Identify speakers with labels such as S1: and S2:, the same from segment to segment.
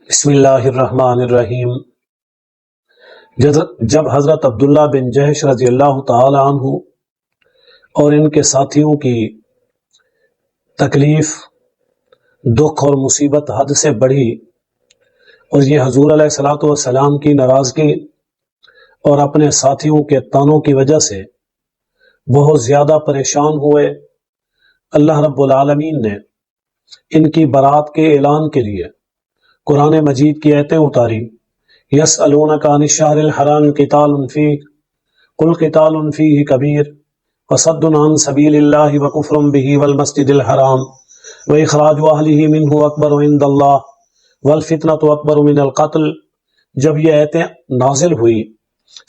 S1: بسم اللہ الرحمن الرحیم۔ جب حضرت عبداللہ بن جحش رضی اللہ تعالی عنہ اور ان کے ساتھیوں کی تکلیف، دکھ اور مصیبت حد سے بڑھی اور یہ حضور علیہ الصلوۃ والسلام کی ناراضگی اور اپنے ساتھیوں کے طعنوں کی وجہ سے بہت زیادہ پریشان ہوئے، اللہ رب العالمین نے ان کی برات کے اعلان کے لیے قرآن مجید کی آیتیں اتاری۔ یسألونک عن الشہر الحرام قتال فیہ قل قتال فیہ کبیر وصد عن سبیل اللہ وکفر بہ والمسجد الحرام واخراج اہلہ منہ اکبر عند اللہ والفتنۃ اکبر من القتل۔ جب یہ آیتیں نازل ہوئی،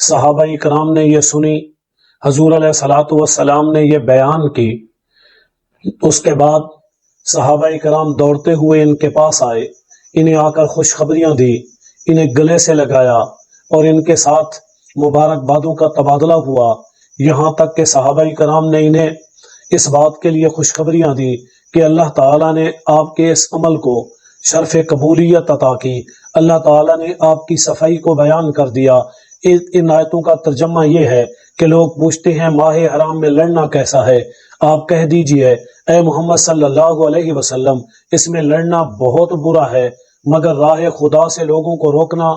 S1: صحابہ کرام نے یہ سنی، حضور علیہ الصلوۃ والسلام نے یہ بیان کی، اس کے بعد صحابہ کرام دوڑتے ہوئے ان کے پاس آئے، انہیں آ کر خوشخبریاں دی، انہیں گلے سے لگایا اور ان کے ساتھ مبارکبادوں کا تبادلہ ہوا، یہاں تک کہ صحابہ کرام نے انہیں اس بات کے لیے خوشخبریاں دی کہ اللہ تعالیٰ نے آپ کے اس عمل کو شرف قبولیت عطا کی، اللہ تعالیٰ نے آپ کی صفائی کو بیان کر دیا۔ ان آیتوں کا ترجمہ یہ ہے کہ لوگ پوچھتے ہیں ماہ حرام میں لڑنا کیسا ہے، آپ کہہ دیجئے اے محمد صلی اللہ علیہ وسلم، اس میں لڑنا بہت برا ہے، مگر راہ خدا سے لوگوں کو روکنا،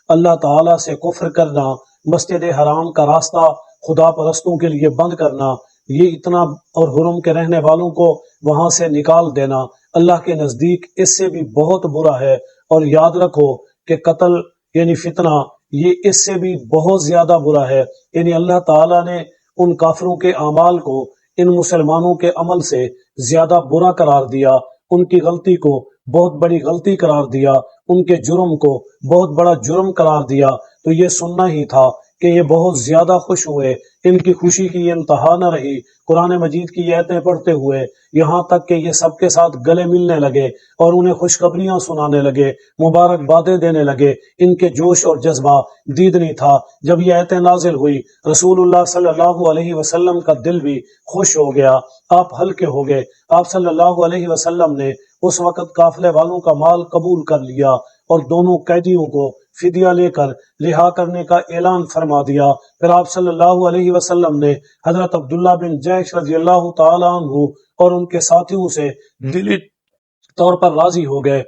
S1: اللہ تعالیٰ سے کفر کرنا، مسجد حرام کا راستہ خدا پرستوں کے لیے بند کرنا، یہ اتنا اور حرم کے رہنے والوں کو وہاں سے نکال دینا اللہ کے نزدیک اس سے بھی بہت برا ہے۔ اور یاد رکھو کہ قتل یعنی فتنہ یہ اس سے بھی بہت زیادہ برا ہے، یعنی اللہ تعالیٰ نے ان کافروں کے اعمال کو ان مسلمانوں کے عمل سے زیادہ برا قرار دیا، ان کی غلطی کو بہت بڑی غلطی قرار دیا، ان کے جرم کو بہت بڑا جرم قرار دیا۔ تو یہ سننا ہی تھا کہ یہ بہت زیادہ خوش ہوئے، ان کی خوشی کی انتہا نہ رہی قرآن مجید کی آیتیں پڑھتے ہوئے، یہاں تک کہ یہ سب کے ساتھ گلے ملنے لگے اور انہیں خوشخبریاں سنانے لگے، مبارکبادیں دینے لگے، ان کے جوش اور جذبہ دید نہیں تھا۔ جب یہ آیتیں نازل ہوئی، رسول اللہ صلی اللہ علیہ وسلم کا دل بھی خوش ہو گیا، آپ ہلکے ہو گئے۔ آپ صلی اللہ علیہ وسلم نے اس وقت قافلے والوں کا مال قبول کر لیا اور دونوں قیدیوں کو فدیہ لے کر رہا کرنے کا اعلان فرما دیا۔ پھر آپ صلی اللہ علیہ وسلم نے حضرت عبداللہ بن جحش رضی اللہ تعالی عنہ اور ان کے ساتھیوں سے دلی طور پر راضی ہو گئے،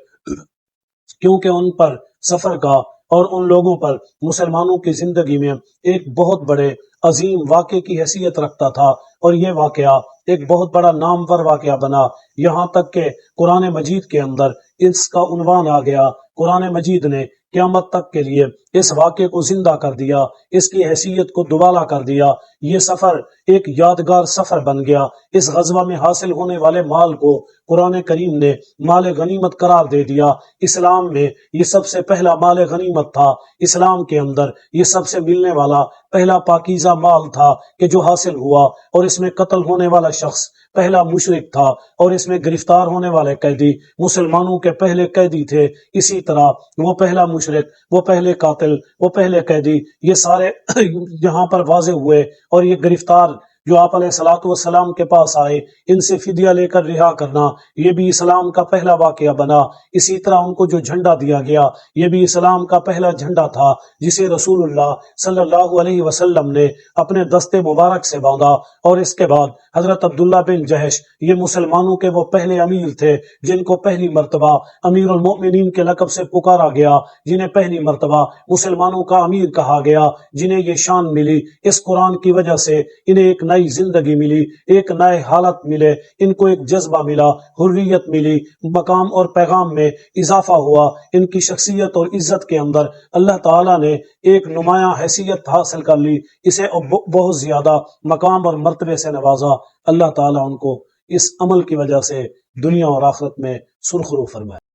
S1: کیونکہ ان پر سفر کا اور ان لوگوں پر مسلمانوں کی زندگی میں ایک بہت بڑے عظیم واقعے کی حیثیت رکھتا تھا، اور یہ واقعہ ایک بہت بڑا نامور واقعہ بنا، یہاں تک کہ قرآن مجید کے اندر اس کا عنوان آ گیا۔ قرآن مجید نے قیامت تک کے لیے اس واقعے کو زندہ کر دیا، اس کی حیثیت کو دوبالا کر دیا۔ یہ سفر ایک یادگار سفر بن گیا۔ اس غزوہ میں حاصل ہونے والے مال کو قرآن کریم نے مال غنیمت قرار دے دیا۔ اسلام میں یہ سب سے پہلا مال غنیمت تھا، اسلام کے اندر یہ سب سے ملنے والا پہلا پاکیزہ مال تھا کہ جو حاصل ہوا، اور اس میں قتل ہونے والا شخص پہلا مشرک تھا، اور اس میں گرفتار ہونے والے قیدی مسلمانوں کے پہلے قیدی تھے، اسی طرح وہ پہلا مشرک، وہ پہلے قاتل، وہ پہلے قیدی، یہ سارے یہاں پر واضح ہوئے۔ اور یہ گرفتار جو آپ علیہ الصلوۃ والسلام کے پاس آئے، ان سے فدیہ لے کر رہا کرنا، یہ بھی اسلام کا پہلا واقعہ بنا۔ اسی طرح ان کو جو جھنڈا دیا گیا، یہ بھی اسلام کا پہلا جھنڈا تھا، جسے رسول اللہ صلی اللہ علیہ وسلم نے اپنے دستے مبارک سے باندھا۔ اور اس کے بعد حضرت عبداللہ بن جحش یہ مسلمانوں کے وہ پہلے امیر تھے جن کو پہلی مرتبہ امیر المؤمنین کے لقب سے پکارا گیا، جنہیں پہلی مرتبہ مسلمانوں کا امیر کہا گیا، جنہیں یہ شان ملی اس قرآن کی وجہ سے، انہیں ایک نئی زندگی ملی، ایک نئے حالت ملے، ان کو ایک جذبہ ملا، حریت ملی، مقام اور پیغام میں اضافہ ہوا، ان کی شخصیت اور عزت کے اندر اللہ تعالیٰ نے ایک نمایاں حیثیت حاصل کر لی، اسے بہت زیادہ مقام اور مرتبے سے نوازا۔ اللہ تعالیٰ ان کو اس عمل کی وجہ سے دنیا اور آخرت میں سرخرو فرمائے۔